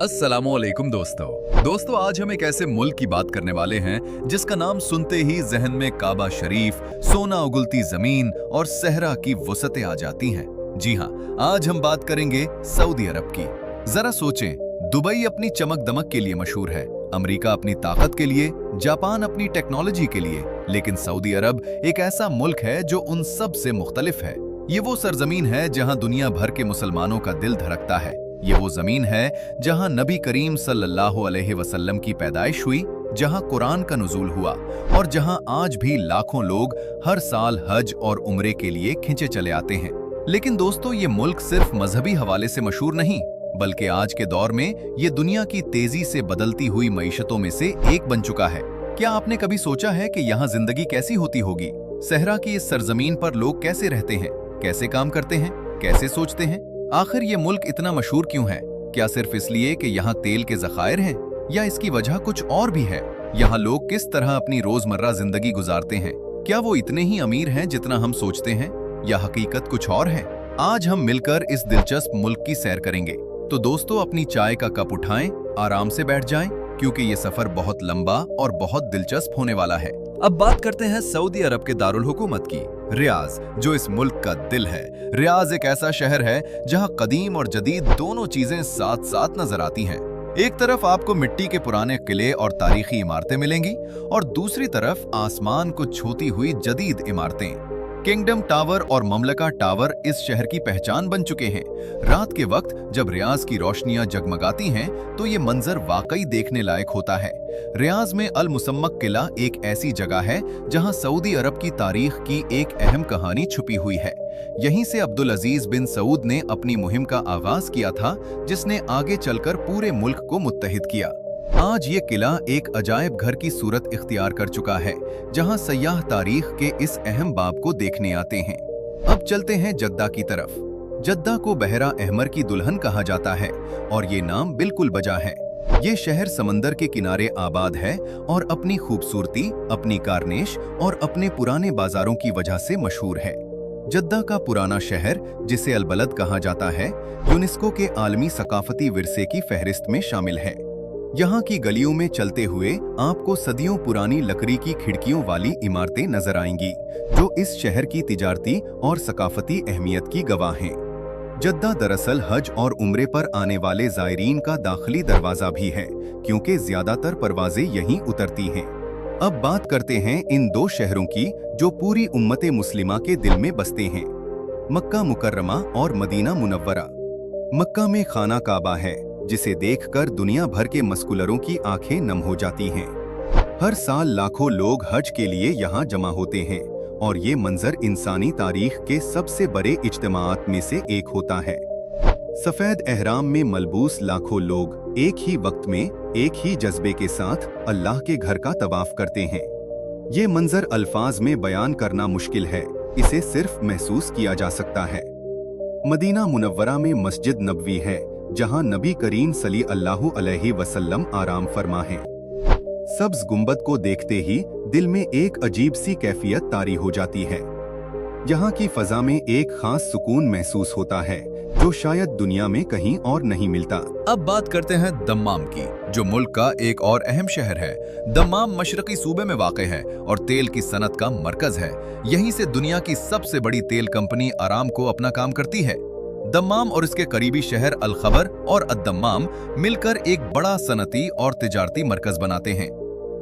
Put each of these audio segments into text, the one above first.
अस्सलामुअलैकुम दोस्तों आज हम एक ऐसे मुल्क की बात करने वाले हैं जिसका नाम सुनते ही जहन में काबा शरीफ, सोना उगलती जमीन और सहरा की वसअतें आ जाती हैं। जी हाँ, आज हम बात करेंगे सऊदी अरब की। जरा सोचें, दुबई अपनी चमक दमक के लिए मशहूर है, अमेरिका अपनी ताकत के लिए, जापान अपनी टेक्नोलॉजी के लिए, लेकिन सऊदी अरब एक ऐसा मुल्क है जो उन सब से मुख्तलिफ है। ये वो सरजमीन है जहां दुनिया भर के मुसलमानों का दिल धड़कता है। ये वो जमीन है जहां नबी करीम सल्लल्लाहु अलैहि वसल्लम की पैदाइश हुई, जहां कुरान का नुज़ूल हुआ और जहां आज भी लाखों लोग हर साल हज और उम्रे के लिए खिंचे चले आते हैं। लेकिन दोस्तों, ये मुल्क सिर्फ मजहबी हवाले से मशहूर नहीं, बल्कि आज के दौर में ये दुनिया की तेजी से बदलती हुई मईशतों में से एक बन चुका है। क्या आपने कभी सोचा है कि यहाँ जिंदगी कैसी होती होगी? सहरा की इस सरजमीन पर लोग कैसे रहते हैं, कैसे काम करते हैं, कैसे सोचते हैं? आखिर ये मुल्क इतना मशहूर क्यों है? क्या सिर्फ इसलिए कि यहाँ तेल के ज़खायर हैं, या इसकी वजह कुछ और भी है? यहाँ लोग किस तरह अपनी रोजमर्रा जिंदगी गुजारते हैं? क्या वो इतने ही अमीर हैं जितना हम सोचते हैं, या हकीकत कुछ और है? आज हम मिलकर इस दिलचस्प मुल्क की सैर करेंगे। तो दोस्तों, अपनी चाय का कप उठाएं, आराम से बैठ जाएं, क्योंकि ये सफर बहुत लंबा और बहुत दिलचस्प होने वाला है। अब बात करते हैं सऊदी अरब के दारुल हुकूमत की, रियाज, जो इस मुल्क का दिल है। रियाज एक ऐसा शहर है जहां कदीम और जदीद दोनों चीजें साथ साथ नजर आती हैं। एक तरफ आपको मिट्टी के पुराने किले और तारीखी इमारतें मिलेंगी, और दूसरी तरफ आसमान को छूती हुई जदीद इमारतें। किंगडम टावर और ममलका टावर इस शहर की पहचान बन चुके हैं। रात के वक्त जब रियाज की रोशनियां जगमगाती हैं, तो ये मंजर वाकई देखने लायक होता है। रियाज में अल मुसम्मक किला एक ऐसी जगह है जहां सऊदी अरब की तारीख की एक अहम कहानी छुपी हुई है। यहीं से अब्दुल अजीज बिन सऊद ने अपनी मुहिम का आगाज किया था, जिसने आगे चलकर पूरे मुल्क को मुत्तहिद किया। आज ये किला एक अजायब घर की सूरत इख्तियार कर चुका है, जहां सयाह तारीख के इस अहम बाब को देखने आते हैं। अब चलते हैं जद्दा की तरफ। जद्दा को बहरा अहमर की दुल्हन कहा जाता है, और ये नाम बिल्कुल बजा है। ये शहर समंदर के किनारे आबाद है और अपनी खूबसूरती, अपनी कारनेश और अपने पुराने बाजारों की वजह से मशहूर है। जद्दा का पुराना शहर, जिसे अलबलद कहा जाता है, यूनेस्को के आलमी सकाफती विरसे की फहरिस्त में शामिल है। यहाँ की गलियों में चलते हुए आपको सदियों पुरानी लकड़ी की खिड़कियों वाली इमारतें नजर आएंगी, जो इस शहर की तिजारती और सकाफती अहमियत की गवाह हैं। जद्दा दरअसल हज और उम्रे पर आने वाले ज़ायरीन का दाखिली दरवाजा भी है, क्योंकि ज्यादातर परवाजें यहीं उतरती हैं। अब बात करते हैं इन दो शहरों की जो पूरी उम्मते मुस्लिमा के दिल में बसते हैं, मक्का मुकर्रमा और मदीना मुनव्वरा। मक्का में खाना काबा है, जिसे देखकर दुनिया भर के मस्कुलरों की आंखें नम हो जाती हैं। हर साल लाखों लोग हज के लिए यहाँ जमा होते हैं, और ये मंजर इंसानी तारीख के सबसे बड़े इज्तिमाआत में से एक होता है। सफेद एहराम में मलबूस लाखों लोग एक ही वक्त में एक ही जज्बे के साथ अल्लाह के घर का तवाफ करते हैं। ये मंजर अल्फाज में बयान करना मुश्किल है, इसे सिर्फ महसूस किया जा सकता है। मदीना मुनव्वरा में मस्जिद नबवी है, जहां नबी करीम सल्लल्लाहु अलैहि वसल्लम आराम फरमा हैं। सब्ज गुंबद को देखते ही दिल में एक अजीब सी कैफियत तारी हो जाती है। यहाँ की फजा में एक खास सुकून महसूस होता है, जो शायद दुनिया में कहीं और नहीं मिलता। अब बात करते हैं दम्माम की, जो मुल्क का एक और अहम शहर है। दम्माम मशरकी सूबे में वाक़ है और तेल की सनत का मरकज है। यहीं से दुनिया की सबसे बड़ी तेल कंपनी आरामको अपना काम करती है। दम्माम और इसके करीबी शहर अल खबर और अद-दम्माम मिलकर एक बड़ा सनती और तिजारती मरकज बनाते हैं।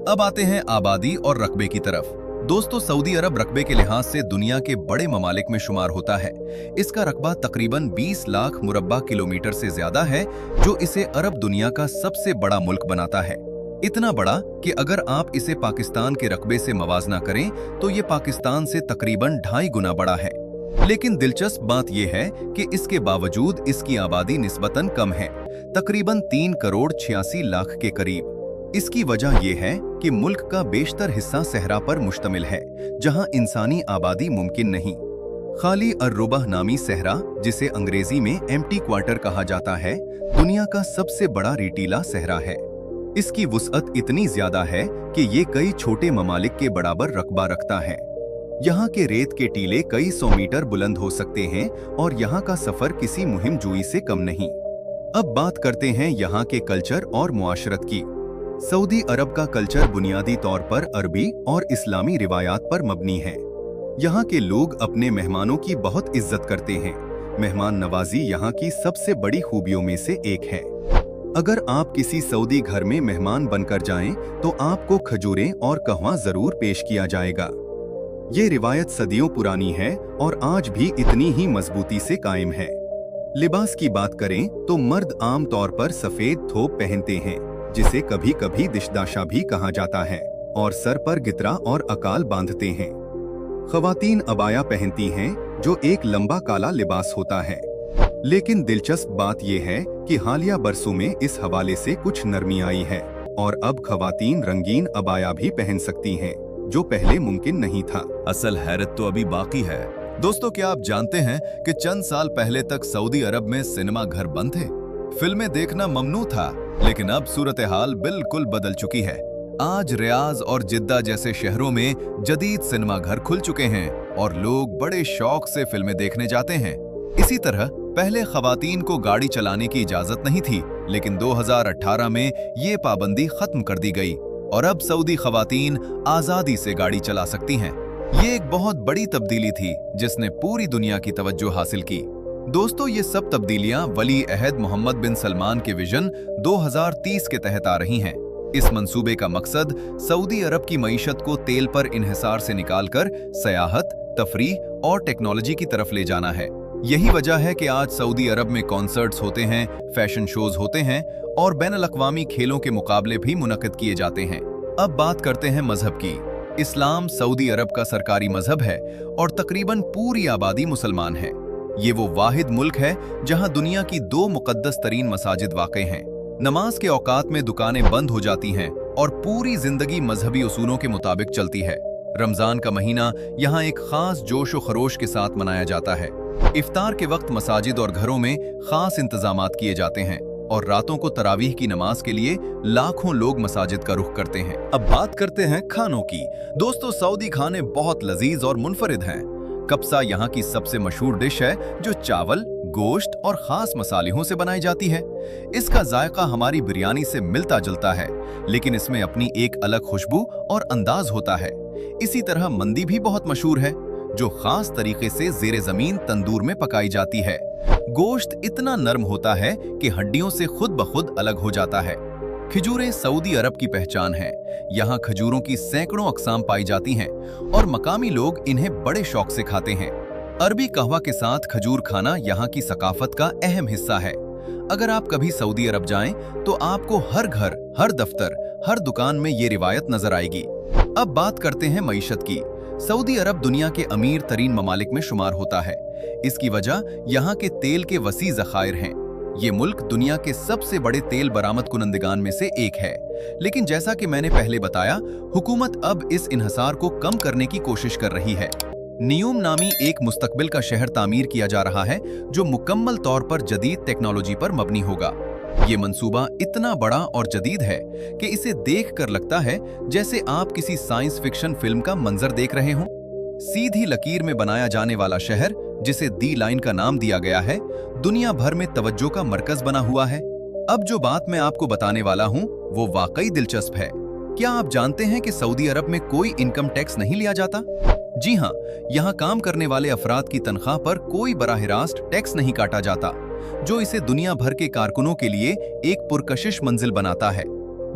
अब आते हैं आबादी और रकबे की तरफ। दोस्तों, सऊदी अरब रकबे के लिहाज से दुनिया के बड़े ममालिक में शुमार होता है। इसका रकबा तकरीबन 20 लाख मुरब्बा किलोमीटर से ज्यादा है, जो इसे अरब दुनिया का सबसे बड़ा मुल्क बनाता है। इतना बड़ा कि अगर आप इसे पाकिस्तान के रकबे से मवाजना करें तो ये पाकिस्तान से तकरीबन 2.5 गुना बड़ा है। लेकिन दिलचस्प बात यह है कि इसके बावजूद इसकी आबादी निस्बतन कम है, तकरीबन 3 करोड़ 86 लाख के करीब। इसकी वजह यह है कि मुल्क का बेशतर हिस्सा सहरा पर मुश्तमिल है, जहां इंसानी आबादी मुमकिन नहीं। खाली अर्रुबह नामी सहरा, जिसे अंग्रेजी में एम्प्टी क्वार्टर कहा जाता है, दुनिया का सबसे बड़ा रेतीला सहरा है। इसकी वुसअत इतनी ज्यादा है कि ये कई छोटे ममालिक के बराबर रकबा रखता है। यहाँ के रेत के टीले कई 100 मीटर बुलंद हो सकते हैं और यहाँ का सफर किसी मुहिम जुई से कम नहीं। अब बात करते हैं यहाँ के कल्चर और मुआशरत की। सऊदी अरब का कल्चर बुनियादी तौर पर अरबी और इस्लामी रिवायात पर मबनी है। यहाँ के लोग अपने मेहमानों की बहुत इज्जत करते हैं। मेहमान नवाजी यहाँ की सबसे बड़ी खूबियों में से एक है। अगर आप किसी सऊदी घर में मेहमान बनकर जाएं, तो आपको खजूरें और कहवा जरूर पेश किया जाएगा। ये रिवायत सदियों पुरानी है और आज भी इतनी ही मजबूती से कायम है। लिबास की बात करें तो मर्द आम तौर पर सफेद थोप पहनते हैं, जिसे कभी कभी दिशदाशा भी कहा जाता है, और सर पर गितरा और अकाल बांधते हैं। खवातीन अबाया पहनती हैं, जो एक लंबा काला लिबास होता है। लेकिन दिलचस्प बात यह है कि हालिया बरसों में इस हवाले से कुछ नरमी आई है और अब खवातीन रंगीन अबाया भी पहन सकती हैं, जो पहले मुमकिन नहीं था। असल हैरत तो अभी बाकी है। दोस्तों, क्या आप जानते हैं कि चंद साल पहले तक सऊदी अरब में सिनेमा घर बंद थे, फिल्में देखना ममनू था, लेकिन अब सूरत हाल बिल्कुल बदल चुकी है। आज रियाज और जिद्दा जैसे शहरों में जदीद सिनेमा घर खुल चुके हैं और लोग बड़े शौक से फिल्में देखने जाते हैं। इसी तरह पहले खवातीन को गाड़ी चलाने की इजाजत नहीं थी, लेकिन 2018 में ये पाबंदी खत्म कर दी गई और अब सऊदी खवातीन आजादी से गाड़ी चला सकती हैं। ये एक बहुत बड़ी तब्दीली थी जिसने पूरी दुनिया की तवज्जो हासिल की। दोस्तों, ये सब तब्दीलियां वली अहद मोहम्मद बिन सलमान के विजन 2030 के तहत आ रही हैं। इस मंसूबे का मकसद सऊदी अरब की मईशत को तेल पर इन्हिसार से निकालकर सयाहत, तफरीह और टेक्नोलॉजी की तरफ ले जाना है। यही वजह है कि आज सऊदी अरब में कॉन्सर्ट्स होते हैं, फैशन शोज होते हैं और बैनुल-अक़वामी खेलों के मुकाबले भी मुनक़िद किए जाते हैं। अब बात करते हैं मजहब की। इस्लाम सऊदी अरब का सरकारी मजहब है और तकरीबन पूरी आबादी मुसलमान है। ये वो वाहिद मुल्क है जहां दुनिया की 2 मुक़द्दस तरीन मसाजिद वाक़ई हैं। नमाज के औकात में दुकानें बंद हो जाती हैं और पूरी जिंदगी मजहबी उसूलों के मुताबिक चलती है। रमजान का महीना यहाँ एक खास जोश व खरोश के साथ मनाया जाता है। इफ्तार के वक्त मसाजिद और घरों में खास इंतजामात किए जाते हैं और रातों को तरावीह की नमाज के लिए लाखों लोग मसाजिद का रुख करते हैं। अब बात करते हैं खानों की। दोस्तों, सऊदी खाने बहुत लजीज और मुनफरिद हैं। कब्सा यहाँ की सबसे मशहूर डिश है, जो चावल, गोश्त और खास मसालों से बनाई जाती है। इसका जायका हमारी बिरयानी से मिलता जुलता है, लेकिन इसमें अपनी एक अलग खुशबू और अंदाज होता है। इसी तरह मंदी भी बहुत मशहूर है, जो खास तरीके से जेरे जमीन तंदूर में पकाई जाती है। गोश्त इतना नरम होता है कि हड्डियों से खुद ब खुद अलग हो जाता है। खजूरें सऊदी अरब की पहचान है। यहाँ खजूरों की सैकड़ों अक़साम पाई जाती हैं और मकामी लोग इन्हें बड़े शौक से खाते हैं। अरबी कहवा के साथ खजूर खाना यहाँ की सकाफत का अहम हिस्सा है। अगर आप कभी सऊदी अरब जाएं, तो आपको हर घर, हर दफ्तर, हर दुकान में ये रिवायत नजर आएगी। अब बात करते हैं मईशत की। सऊदी अरब दुनिया के अमीर तरीन ममालिक में शुमार होता है। इसकी वजह यहाँ के तेल के वसी ज़खायर हैं। ये मुल्क दुनिया के सबसे बड़े तेल बरामद कुनंदगान में से एक है। लेकिन जैसा कि मैंने पहले बताया, हुकूमत अब इस इन्हिसार को कम करने की कोशिश कर रही है। नियूम नामी एक मुस्तकबिल का शहर तामीर किया जा रहा है, जो मुकम्मल तौर पर जदीद टेक्नोलॉजी पर मबनी होगा। ये मंसूबा इतना बड़ा और जदीद है कि इसे देखकर लगता है जैसे आप किसी साइंस फिक्शन फिल्म का मंजर देख रहे हों। सीधी लकीर में बनाया जाने वाला शहर, जिसे दी लाइन का नाम दिया गया है, दुनिया भर में तवज्जो का मरकज बना हुआ है। अब जो बात मैं आपको बताने वाला हूँ, वो वाकई दिलचस्प है। क्या आप जानते हैं कि सऊदी अरब में कोई इनकम टैक्स नहीं लिया जाता? जी हाँ, यहाँ काम करने वाले अफराद की तनख्वाह पर कोई बराह रास्त टैक्स नहीं काटा जाता, जो इसे दुनिया भर के कारकुनों के लिए एक पुरकशिश मंजिल बनाता है।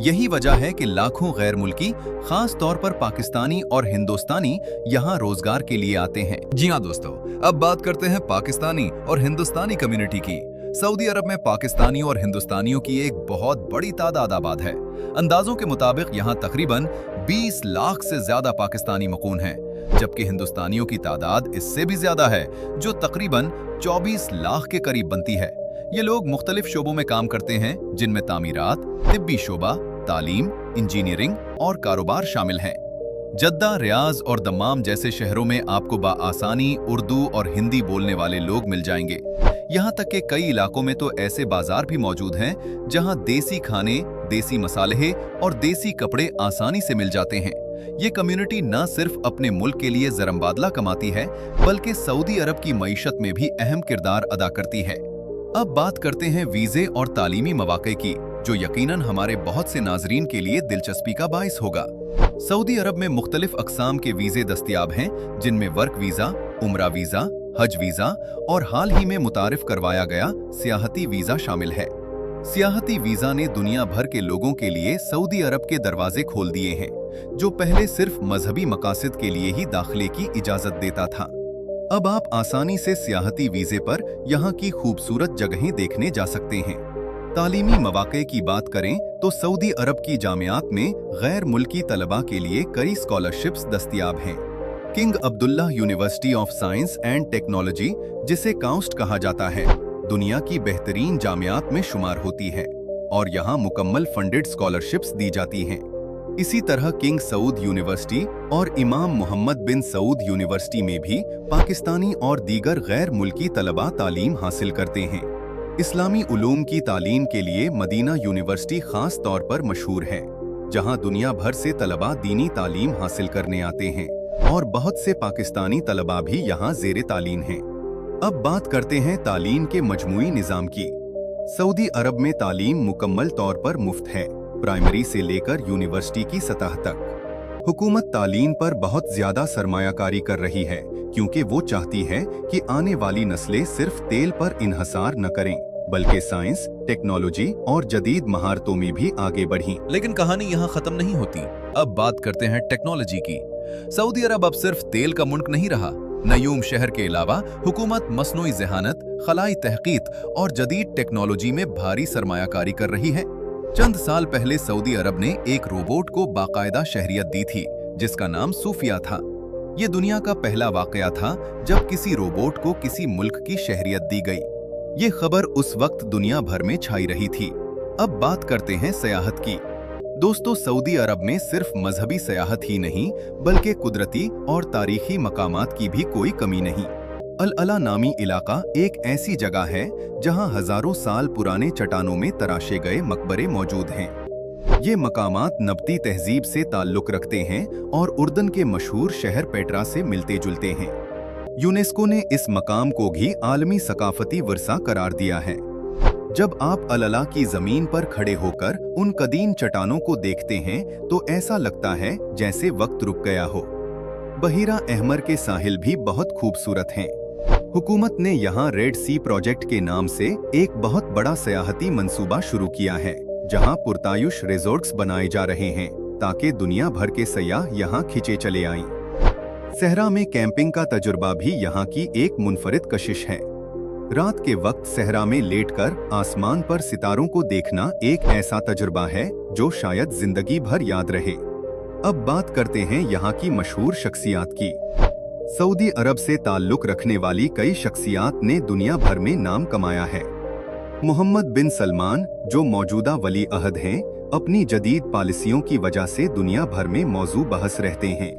यही वजह है कि लाखों गैर मुल्की, खास तौर पर पाकिस्तानी और हिंदुस्तानी, यहाँ रोजगार के लिए आते हैं। जी हाँ दोस्तों, अब बात करते हैं पाकिस्तानी और हिंदुस्तानी कम्युनिटी की। सऊदी अरब में पाकिस्तानी और हिंदुस्तानियों की एक बहुत बड़ी तादाद आबाद है। अंदाजों के मुताबिक यहाँ तकरीबन 20 लाख से ज्यादा पाकिस्तानी मकून हैं, जबकि हिंदुस्तानियों की तादाद इससे भी ज्यादा है, जो तकरीबन 24 लाख के करीब बनती है। ये लोग मुख्तलिफ शोबों में काम करते हैं, जिनमें तामीरात, तिब्बी शोबा, तालीम, इंजीनियरिंग और कारोबार शामिल हैं। जद्दा, रियाज और दम्माम जैसे शहरों में आपको बाआसानी उर्दू और हिंदी बोलने वाले लोग मिल जाएंगे। यहाँ तक कि कई इलाकों में तो ऐसे बाजार भी मौजूद हैं जहाँ देसी खाने, देसी मसाले और देसी कपड़े आसानी से मिल जाते हैं। ये कम्युनिटी न सिर्फ अपने मुल्क के लिए ज़रमबादला कमाती है, बल्कि सऊदी अरब की मईशत में भी अहम किरदार अदा करती है। अब बात करते हैं वीजे और तालीमी मौके की, जो यकीनन हमारे बहुत से नाजरीन के लिए दिलचस्पी का बाइस होगा। सऊदी अरब में मुख्तलिफ अक़साम के वीजे दस्तयाब हैं, जिनमें वर्क वीज़ा, उम्रा वीज़ा, हज वीज़ा और हाल ही में मुतारिफ करवाया गया सियाहती वीज़ा शामिल है। सियाहती वीज़ा ने दुनिया भर के लोगों के लिए सऊदी अरब के दरवाजे खोल दिए हैं, जो पहले सिर्फ मजहबी मकासद के लिए ही दाखिले की इजाज़त देता था। अब आप आसानी से सियाहती वीज़े पर यहाँ की खूबसूरत जगहें देखने जा सकते हैं। तालीमी मौके की बात करें तो सऊदी अरब की जामियात में गैर मुल्की तलबा के लिए कई स्कॉलरशिप्स दस्तयाब हैं। King Abdullah University of science and technology, जिसे काउस्ट कहा जाता है, दुनिया की बेहतरीन जामियात में शुमार होती है और यहाँ मुकम्मल फंडेड स्कॉलरशिप्स दी जाती हैं। इसी तरह किंग सऊद यूनिवर्सिटी और इमाम मोहम्मद बिन सऊद यूनिवर्सिटी में भी पाकिस्तानी और दीगर गैर मुल्की तलबा तालीम हासिल करते हैं। इस्लामी उलूम की तालीम के लिए मदीना यूनिवर्सिटी खास तौर पर मशहूर है, जहां दुनिया भर से तलबा दीनी तालीम हासिल करने आते हैं और बहुत से पाकिस्तानी तलबा भी यहां ज़ेरे तालीम हैं। अब बात करते हैं तालीम के मजमूई निज़ाम की। सऊदी अरब में तालीम मुकम्मल तौर पर मुफ्त है, प्राइमरी से लेकर यूनिवर्सिटी की सतह तक। हुकूमत तालीम पर बहुत ज्यादा सरमायाकारी कर रही है, क्योंकि वो चाहती है कि आने वाली नस्लें सिर्फ तेल पर इन्हसार न करें, बल्कि साइंस, टेक्नोलॉजी और जदीद महारतों में भी आगे बढ़ें। लेकिन कहानी यहाँ खत्म नहीं होती। अब बात करते हैं टेक्नोलॉजी की। सऊदी अरब अब सिर्फ तेल का मुल्क नहीं रहा। नयूम शहर के अलावा हुकूमत मसनूई ज़हानत, खलाई तहकीक और जदीद टेक्नोलॉजी में भारी सरमायाकारी कर रही है। चंद साल पहले सऊदी अरब ने एक रोबोट को बाकायदा शहरियत दी थी, जिसका नाम सूफिया था। ये दुनिया का पहला वाकया था जब किसी रोबोट को किसी मुल्क की शहरियत दी गई। ये खबर उस वक्त दुनिया भर में छाई रही थी। अब बात करते हैं सयाहत की। दोस्तों, सऊदी अरब में सिर्फ मजहबी सयाहत ही नहीं, बल्कि कुदरती और तारीखी मकामात की भी कोई कमी नहीं। अल अला नामी इलाका एक ऐसी जगह है जहां हजारों साल पुराने चट्टानों में तराशे गए मकबरे मौजूद हैं। ये मकामात नबती तहजीब से ताल्लुक रखते हैं और उर्दन के मशहूर शहर पेट्रा से मिलते जुलते हैं। यूनेस्को ने इस मकाम को भी आलमी सकाफती विरसा करार दिया है। जब आप अल अला की जमीन पर खड़े होकर उन कदीम चट्टानों को देखते हैं तो ऐसा लगता है जैसे वक्त रुक गया हो। बहीरा अहमर के साहिल भी बहुत खूबसूरत हैं। हुकूमत ने यहाँ रेड सी प्रोजेक्ट के नाम से एक बहुत बड़ा सयाहती मंसूबा शुरू किया है, जहाँ पुरतायुश रिजॉर्ट्स बनाए जा रहे हैं ताकि दुनिया भर के सयाह यहाँ खिंचे चले आएं। सहरा में कैंपिंग का तजुर्बा भी यहाँ की एक मुनफरिद कशिश है। रात के वक्त सहरा में लेटकर आसमान पर सितारों को देखना एक ऐसा तजुर्बा है जो शायद जिंदगी भर याद रहे। अब बात करते हैं यहाँ की मशहूर शख्सियात की। सऊदी अरब से ताल्लुक रखने वाली कई शख्सियात ने दुनिया भर में नाम कमाया है। मोहम्मद बिन सलमान, जो मौजूदा वली अहद हैं, अपनी जदीद पॉलिसियों की वजह से दुनिया भर में मौजू बहस रहते हैं।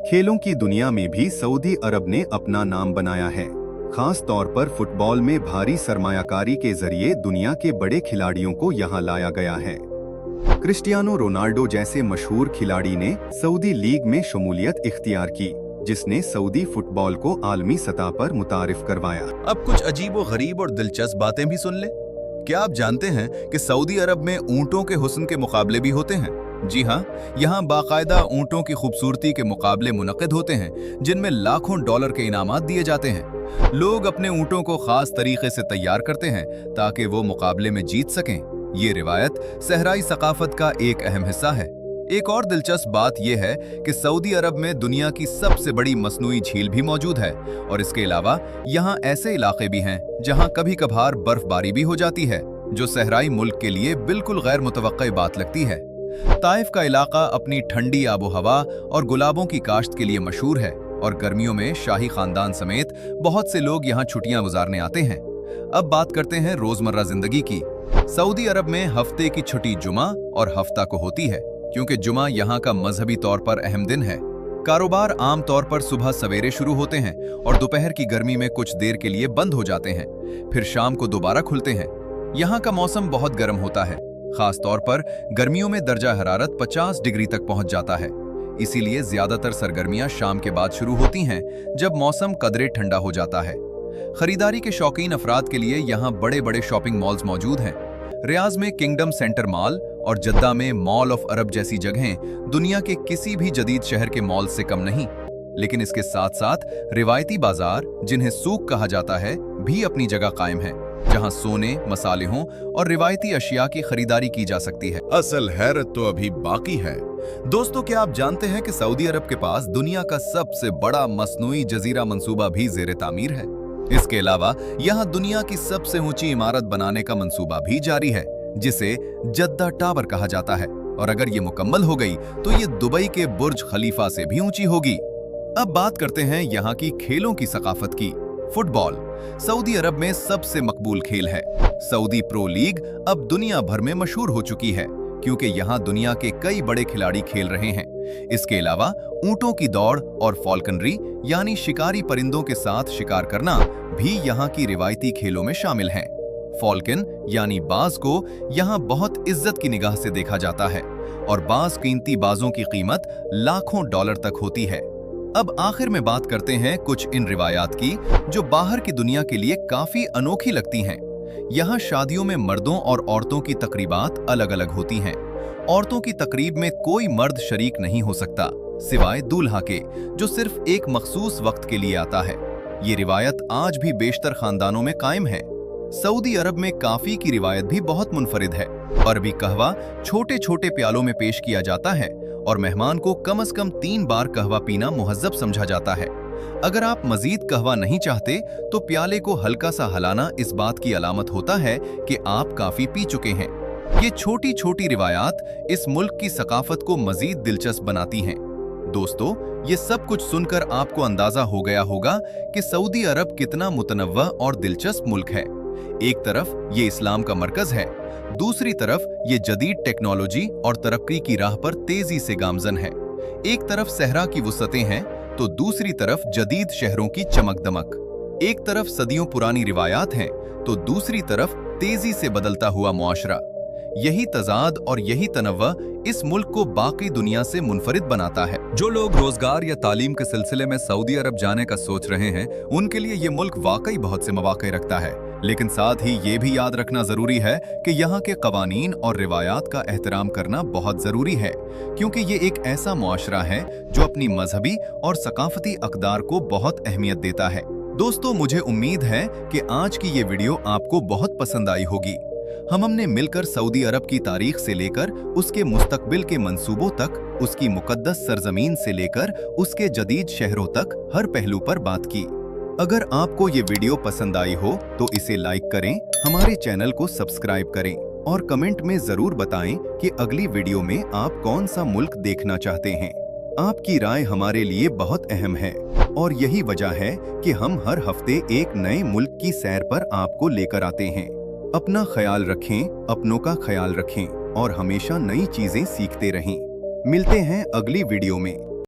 खेलों की दुनिया में भी सऊदी अरब ने अपना नाम बनाया है। खास तौर पर फुटबॉल में भारी सरमायाकारी के जरिए दुनिया के बड़े खिलाड़ियों को यहाँ लाया गया है। क्रिस्टियानो रोनाल्डो जैसे मशहूर खिलाड़ी ने सऊदी लीग में शमूलियत इख्तियार की, जिसने सऊदी फुटबॉल को आलमी सतह पर मुतारिफ करवाया। अब कुछ अजीब और गरीब और दिलचस्प बातें भी सुन ले। क्या आप जानते हैं कि सऊदी अरब में ऊंटों के हुस्न के मुकाबले भी होते हैं? जी हाँ, यहाँ बाकायदा ऊंटों की खूबसूरती के मुकाबले मुनक्किद होते हैं, जिनमें लाखों डॉलर के इनामात दिए जाते हैं। लोग अपने ऊंटों को खास तरीके से तैयार करते हैं ताकि वो मुकाबले में जीत सकें। ये रिवायत सहराई सकाफत का एक अहम हिस्सा है। एक और दिलचस्प बात यह है कि सऊदी अरब में दुनिया की सबसे बड़ी मसनूई झील भी मौजूद है और इसके अलावा यहाँ ऐसे इलाके भी हैं जहाँ कभी कभार बर्फबारी भी हो जाती है, जो सहराई मुल्क के लिए बिल्कुल गैर मुतवक्की बात लगती है। ताइफ का इलाका अपनी ठंडी आबो हवा और गुलाबों की काश्त के लिए मशहूर है और गर्मियों में शाही खानदान समेत बहुत से लोग यहाँ छुट्टियां गुजारने आते हैं। अब बात करते हैं रोजमर्रा जिंदगी की। सऊदी अरब में हफ्ते की छुट्टी जुमा और हफ्ता को होती है, क्योंकि जुमा यहाँ का मजहबी तौर पर अहम दिन है। कारोबार आम तौर पर सुबह सवेरे शुरू होते हैं और दोपहर की गर्मी में कुछ देर के लिए बंद हो जाते हैं, फिर शाम को दोबारा खुलते हैं। यहाँ का मौसम बहुत गर्म होता है, खास तौर पर गर्मियों में दर्जा हरारत 50 डिग्री तक पहुंच जाता है। इसीलिए ज्यादातर सरगर्मियां शाम के बाद शुरू होती हैं, जब मौसम कदरे ठंडा हो जाता है। खरीदारी के शौकीन अफराद के लिए यहाँ बड़े बड़े शॉपिंग मॉल्स मौजूद हैं। रियाज में किंगडम सेंटर मॉल और जद्दा में मॉल ऑफ अरब जैसी जगहें दुनिया के किसी भी जदीद शहर के मॉल से कम नहीं। लेकिन इसके साथ साथ रिवायती बाजार, जिन्हें सूक कहा जाता है, भी अपनी जगह कायम है, जहां सोने, मसालेहों और रिवायती अशिया की खरीदारी की जा सकती है। असल हैरत तो अभी बाकी है। दोस्तों, क्या आप जानते हैं कि सऊदी अरब के पास दुनिया का सबसे बड़ा मसनूई जजीरा मंसूबा भी ज़ेरे तामीर है। इसके अलावा यहाँ दुनिया की सबसे ऊंची इमारत बनाने का मंसूबा भी जारी है, जिसे जद्दा टावर कहा जाता है, और अगर ये मुकम्मल हो गई तो ये दुबई के बुर्ज खलीफा से भी ऊंची होगी। अब बात करते हैं यहाँ की खेलों की सकाफत की। फुटबॉल सऊदी अरब में सबसे मकबूल खेल है। सऊदी प्रो लीग अब दुनिया भर में मशहूर हो चुकी है, क्योंकि यहाँ दुनिया के कई बड़े खिलाड़ी खेल रहे हैं। इसके अलावा ऊंटों की दौड़ और फॉल्कनरी यानी शिकारी परिंदों के साथ शिकार करना भी यहाँ की रिवायती खेलों में शामिल है। फॉल्कन यानी बाज को यहाँ बहुत इज्जत की निगाह से देखा जाता है, और बाज कीमती बाजों की कीमत लाखों डॉलर तक होती है। अब आखिर में बात करते हैं कुछ इन रिवायात की, जो बाहर की दुनिया के लिए काफी अनोखी लगती हैं। यहाँ शादियों में मर्दों और औरतों की तकरीबात अलग अलग होती हैं। औरतों की तकरीब में कोई मर्द शरीक नहीं हो सकता, सिवाय दूल्हा के, जो सिर्फ एक मखसूस वक्त के लिए आता है। ये रिवायत आज भी बेशतर खानदानों में कायम है। सऊदी अरब में काफी की रिवायत भी बहुत मुनफरिद है। अरबी कहवा छोटे छोटे प्यालों में पेश किया जाता है, और मेहमान को कम से कम 3 बार कहवा पीना मुहज्जब समझा जाता है। अगर आप मजीद कहवा नहीं चाहते तो प्याले को हल्का सा हिलाना इस बात की अलामत होता है कि आप काफी पी चुके हैं। ये छोटी छोटी रिवायात इस मुल्क की सकाफत को मजीद दिलचस्प बनाती हैं। दोस्तों, ये सब कुछ सुनकर आपको अंदाजा हो गया होगा कि सऊदी अरब कितना मुतनव्वा और दिलचस्प मुल्क है। एक तरफ ये इस्लाम का मरकज है, दूसरी तरफ ये जदीद टेक्नोलॉजी और तरक्की की राह पर तेजी से गामजन है। एक तरफ सहरा की वुसअतें हैं तो दूसरी तरफ जदीद शहरों की चमक दमक। एक तरफ सदियों पुरानी रिवायात हैं तो दूसरी तरफ तेजी से बदलता हुआ मुआशरा। यही तजाद और यही तनव्वुह इस मुल्क को बाकी दुनिया से मुनफरिद बनाता है। जो लोग रोजगार या तालीम के सिलसिले में सऊदी अरब जाने का सोच रहे हैं, उनके लिए ये मुल्क वाकई बहुत से मौके रखता है। लेकिन साथ ही ये भी याद रखना जरूरी है कि यहाँ के कवानीन और रिवायात का एहतराम करना बहुत जरूरी है, क्योंकि ये एक ऐसा मुआशरा है जो अपनी मजहबी और सकाफती अक़दार को बहुत अहमियत देता है। दोस्तों, मुझे उम्मीद है कि आज की ये वीडियो आपको बहुत पसंद आई होगी। हमने मिलकर सऊदी अरब की तारीख से लेकर उसके मुस्तकबिल के मंसूबों तक, उसकी मुकद्दस सरजमीन से लेकर उसके जदीद शहरों तक हर पहलू पर बात की। अगर आपको ये वीडियो पसंद आई हो तो इसे लाइक करें, हमारे चैनल को सब्सक्राइब करें और कमेंट में जरूर बताएं कि अगली वीडियो में आप कौन सा मुल्क देखना चाहते हैं। आपकी राय हमारे लिए बहुत अहम है, और यही वजह है कि हम हर हफ्ते एक नए मुल्क की सैर पर आपको लेकर आते हैं। अपना ख्याल रखें, अपनों का ख्याल रखें और हमेशा नई चीजें सीखते रहें। मिलते हैं अगली वीडियो में।